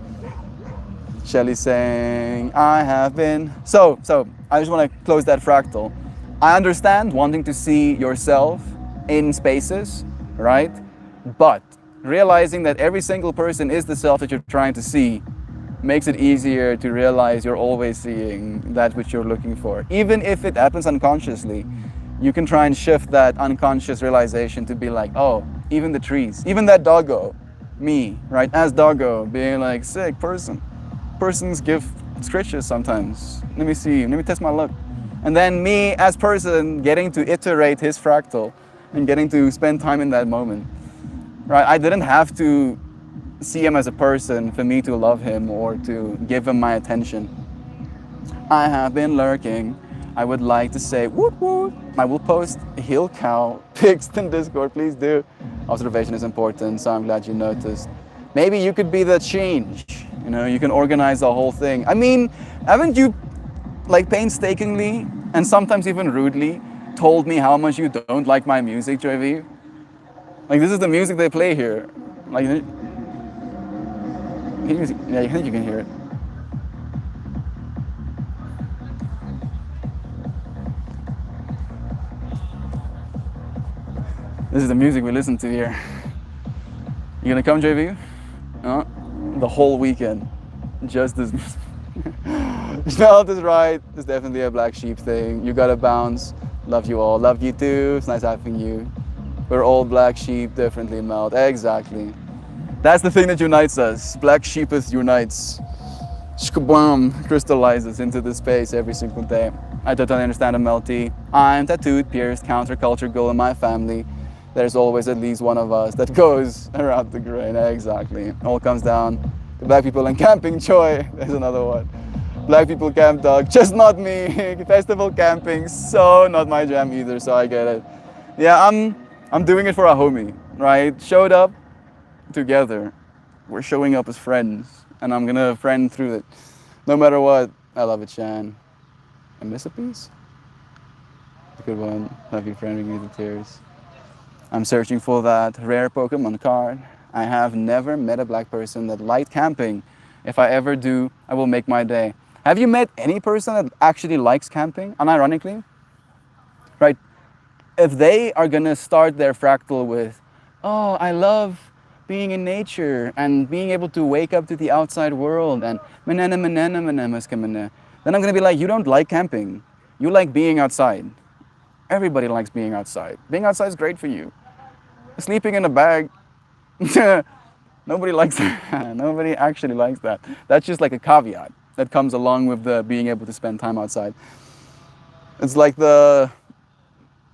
A: Shelly saying, I have been. So I just want to close that fractal. I understand wanting to see yourself in spaces, right? But realizing that every single person is the self that you're trying to see makes it easier to realize you're always seeing that which you're looking for. Even if it happens unconsciously, you can try and shift that unconscious realization to be like, oh, even the trees, even that doggo, me, right? As doggo, being like, sick person. Persons give scritches sometimes. Let me see, let me test my luck. And then me as person getting to iterate his fractal and getting to spend time in that moment, right? I didn't have to see him as a person for me to love him or to give him my attention. I have been lurking. I would like to say whoop whoop. I will post hill cow pics in Discord, please do. Observation is important, so I'm glad you noticed. Maybe you could be the change. You know, you can organize the whole thing. I mean, haven't you, like, painstakingly and sometimes even rudely told me how much you don't like my music, Joy? Like, this is the music they play here. Like, yeah, I think you can hear it. This is the music we listen to here. You gonna come, JV? The whole weekend. Just this music. Smelt is right. It's definitely a black sheep thing. You gotta bounce. Love you all. Love you too. It's nice having you. We're all black sheep, differently melt. Exactly. That's the thing that unites us. Black sheepeth unites. Shkabam crystallizes into the space every single day. I totally understand a melty. I'm tattooed, pierced, counterculture girl in my family. There's always at least one of us that goes around the grain. Exactly. It all comes down to black people and camping joy. There's another one. Black people camp dog, just not me. Festival camping, so not my jam either, so I get it. Yeah, I'm doing it for a homie, right? Showed up together. We're showing up as friends, and I'm gonna friend through it. No matter what, I love it, Shan. I miss a piece? A good one. Love you, friending me to tears. I'm searching for that rare Pokemon card. I have never met a black person that liked camping. If I ever do, I will make my day. Have you met any person that actually likes camping, unironically? Right? If they are gonna start their fractal with, oh, I love being in nature and being able to wake up to the outside world and then I'm gonna be like, you don't like camping. You like being outside. Everybody likes being outside. Being outside is great for you. Sleeping in a bag, nobody likes that. Nobody actually likes that. That's just like a caveat that comes along with the being able to spend time outside. It's like the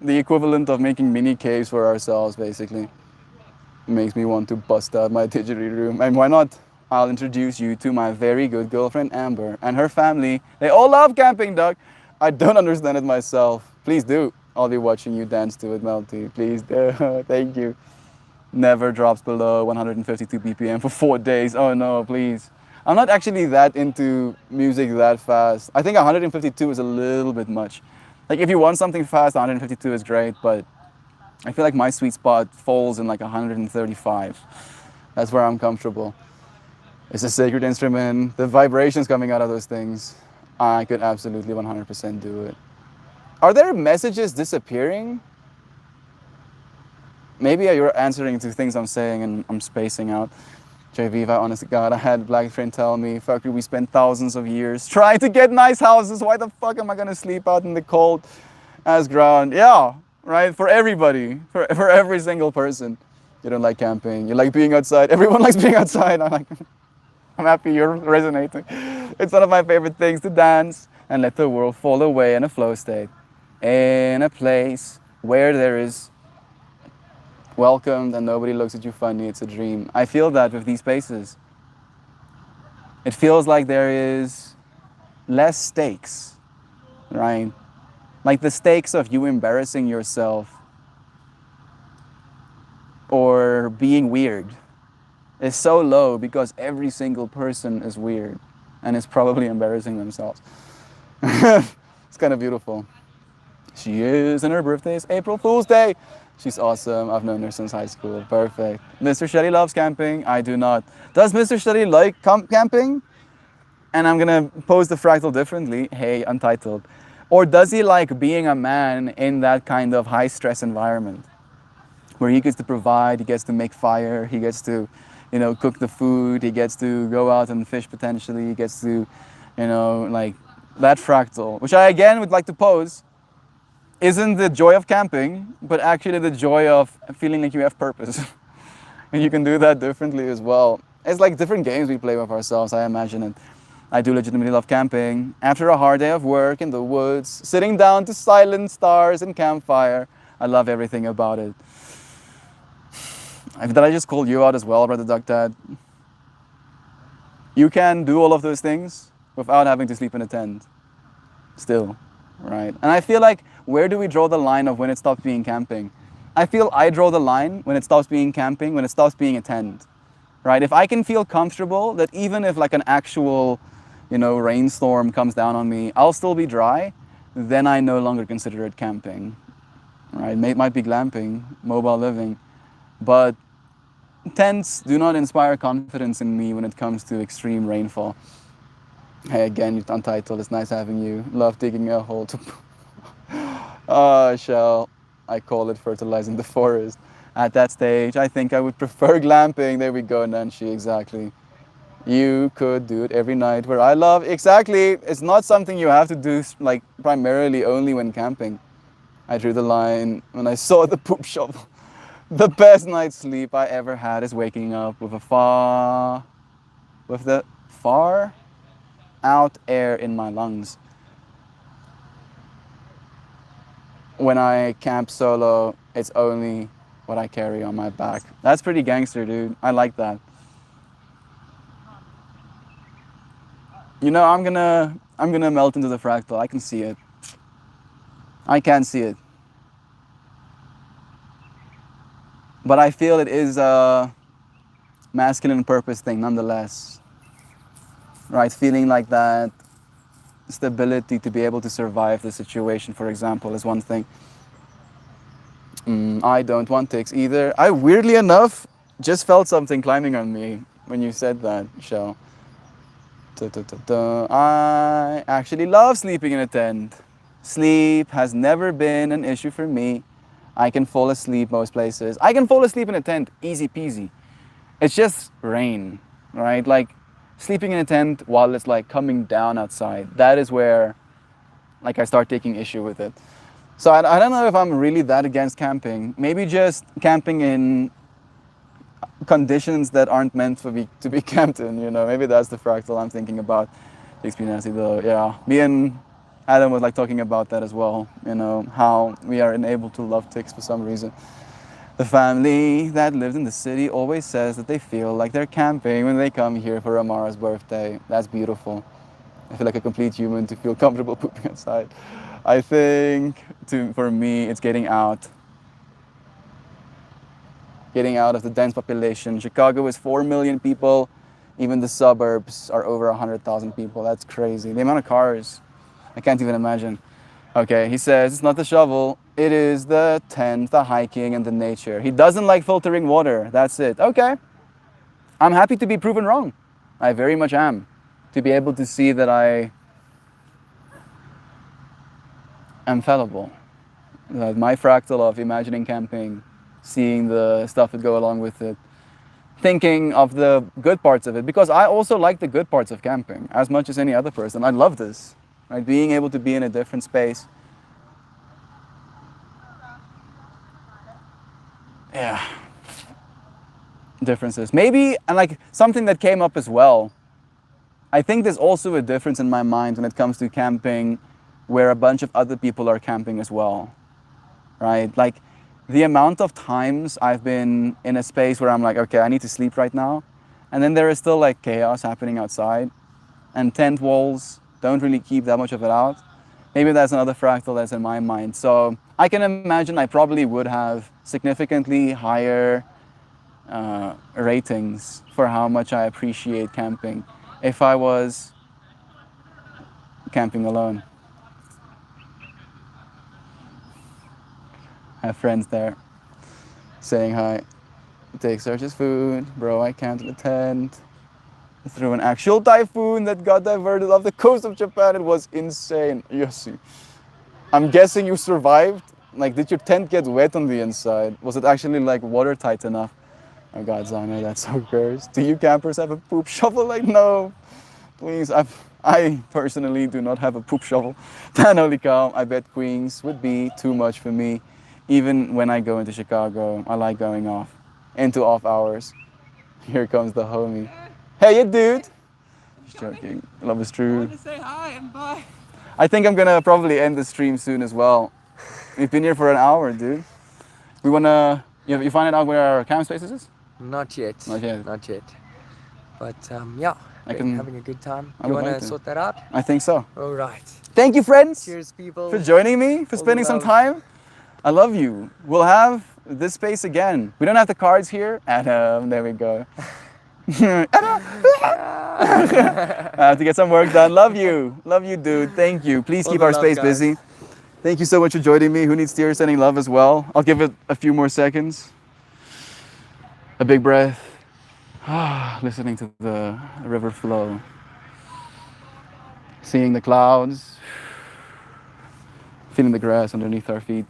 A: equivalent of making mini caves for ourselves, basically. It makes me want to bust out my didgeridoo. And why not? I'll introduce you to my very good girlfriend, Amber, and her family. They all love camping, dog. I don't understand it myself. Please do. I'll be watching you dance to it, Melty. Please do. Thank you. Never drops below 152 BPM for 4 days. Oh no, please. I'm not actually that into music that fast. I think 152 is a little bit much. Like if you want something fast, 152 is great, but I feel like my sweet spot falls in like 135. That's where I'm comfortable. It's a sacred instrument. The vibrations coming out of those things, I could absolutely 100% do it. Are there messages disappearing? Maybe you're answering to things I'm saying and I'm spacing out. JV, honest to God, I had Black friend tell me, fuck you, we spent thousands of years trying to get nice houses. Why the fuck am I gonna sleep out in the cold ass ground? Yeah, right, for everybody, for every single person. You don't like camping, you like being outside. Everyone likes being outside. I'm happy you're resonating. It's one of my favorite things to dance and let the world fall away in a flow state. In a place where there is welcomed and nobody looks at you funny, it's a dream. I feel that with these spaces. It feels like there is less stakes, right? Like the stakes of you embarrassing yourself or being weird is so low because every single person is weird and is probably embarrassing themselves. It's kind of beautiful. She is, and her birthday is April Fool's Day. She's awesome. I've known her since high school. Perfect. Mr. Shetty loves camping. I do not. Does Mr. Shetty like camping? And I'm gonna pose the fractal differently. Hey, Untitled. Or does he like being a man in that kind of high stress environment where he gets to provide, he gets to make fire, he gets to, you know, cook the food, he gets to go out and fish potentially, he gets to, you know, like that fractal, which I again would like to pose, isn't the joy of camping, but actually the joy of feeling like you have purpose. And you can do that differently as well. It's like different games we play with ourselves, I imagine it. I do legitimately love camping. After a hard day of work in the woods, sitting down to silent stars and campfire, I love everything about it. Did I just call you out as well, Brother Duck Dad? You can do all of those things without having to sleep in a tent. Still, right? And I feel like, where do we draw the line of when it stops being camping? I feel I draw the line when it stops being camping, when it stops being a tent, right? If I can feel comfortable that even if like an actual, you know, rainstorm comes down on me, I'll still be dry, then I no longer consider it camping, right? It might be glamping, mobile living, but tents do not inspire confidence in me when it comes to extreme rainfall. Hey, again, you're Untitled. It's nice having you. Love digging a hole to... Shell. I call it fertilizing the forest. At that stage, I think I would prefer glamping. There we go, Nancy, exactly. You could do it every night where I love. Exactly. It's not something you have to do like primarily only when camping. I drew the line when I saw the poop shovel. The best night's sleep I ever had is waking up with the far out air in my lungs. When I camp solo, it's only what I carry on my back. That's pretty gangster, dude. I like that. You know, I'm gonna melt into the fractal. I can see it. I can see it. But I feel it is a masculine purpose thing nonetheless. Right? Feeling like that stability to be able to survive the situation, for example, is one thing. I don't want ticks either. I, weirdly enough, just felt something climbing on me when you said that, Shell. I actually love sleeping in a tent. Sleep has never been an issue for me. I can fall asleep most places. I can fall asleep in a tent, easy peasy. It's just rain, right? Like sleeping in a tent while it's like coming down outside. That is where like I start taking issue with it. So I don't know if I'm really that against camping. Maybe just camping in conditions that aren't meant to be camped in, you know. Maybe that's the fractal I'm thinking about. Takes me nasty though, yeah. Me and Adam was like talking about that as well, you know, how we are unable to love ticks for some reason. The family that lives in the city always says that they feel like they're camping when they come here for Amara's birthday. That's beautiful. I feel like a complete human to feel comfortable pooping outside. I think for me, it's getting out. Getting out of the dense population. Chicago is 4 million people. Even the suburbs are over 100,000 people. That's crazy. The amount of cars, I can't even imagine. Okay, he says it's not the shovel, it is the tent, the hiking, and the nature. He doesn't like filtering water. That's it. Okay. I'm happy to be proven wrong. I very much am. To be able to see that I am fallible. That my fractal of imagining camping, seeing the stuff that go along with it, thinking of the good parts of it, because I also like the good parts of camping as much as any other person. I love this, right? Being able to be in a different space. Yeah. Differences. Maybe, and like something that came up as well, I think there's also a difference in my mind when it comes to camping where a bunch of other people are camping as well, right? Like the amount of times I've been in a space where I'm like, okay, I need to sleep right now. And then there is still like chaos happening outside and tent walls don't really keep that much of it out. Maybe that's another fractal that's in my mind. So I can imagine I probably would have significantly higher ratings for how much I appreciate camping if I was camping alone. I have friends there saying hi. Take Serge's food. Bro, I camped in a tent. Through an actual typhoon that got diverted off the coast of Japan. It was insane. Yes. I'm guessing you survived. Like, did your tent get wet on the inside? Was it actually like watertight enough? Oh God, Zano, that's so gross. Do you campers have a poop shovel? Like, no. Please, I personally do not have a poop shovel. Dan Holy Cow, I bet Queens would be too much for me. Even when I go into Chicago, I like going off. Into off hours. Here comes the homie. Hey, you dude. Just joking. Love is true.
E: I want to say hi and bye.
A: I think I'm gonna probably end the stream soon as well. We've been here for an hour, dude. We wanna, you find out where our camp spaces is?
B: Not yet.
A: Not yet.
B: Not yet. But yeah,
A: I
B: we're
A: can-
B: having a good time.
A: I
B: You
A: would
B: want
A: like
B: to
A: to.
B: sort that out?
A: I think so.
B: All right.
A: Thank you, friends,
B: Cheers, people.
A: for joining me, for
B: All
A: spending some
B: love.
A: time. I love you. We'll have this space again. We don't have the cards here. Adam, there we go. Adam. I have to get some work done. Love you. Love you, dude. Thank you. Please
B: All
A: keep
B: the
A: our
B: love,
A: space
B: guys.
A: busy. Thank you so much for joining me. Who needs tears? Sending love as well. I'll give it a few more seconds. A big breath. Listening to the river flow. Seeing the clouds. Feeling the grass underneath our feet.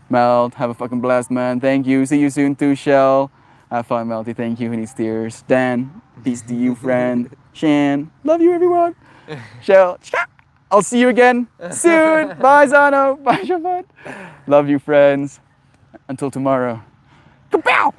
A: Melt, have a fucking blast, man. Thank you. See you soon too, Shell. Have fun, Melty. Thank you. Who needs tears? Dan, peace to you, friend. Shan, love you, everyone. Shell, I'll see you again soon. Bye, Zano. Bye, Shabbat. Love you, friends. Until tomorrow. Kapow!